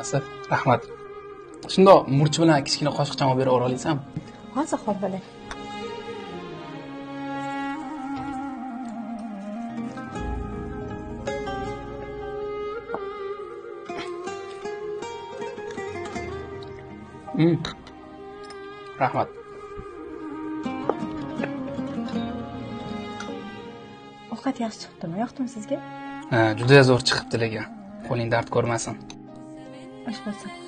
yaxshisi. Rahmat. Shundoq murch bilan kichkina qoshiqcham olib berib olasanmi? Hozir hol bo'lay. Rahmat. Ovqat yaxshi chiqdimi? Yoqdimi sizga? Juda zo'r chiqibdi lekin. Qo'ling dard ko'rmasin. Osh bo'lsin.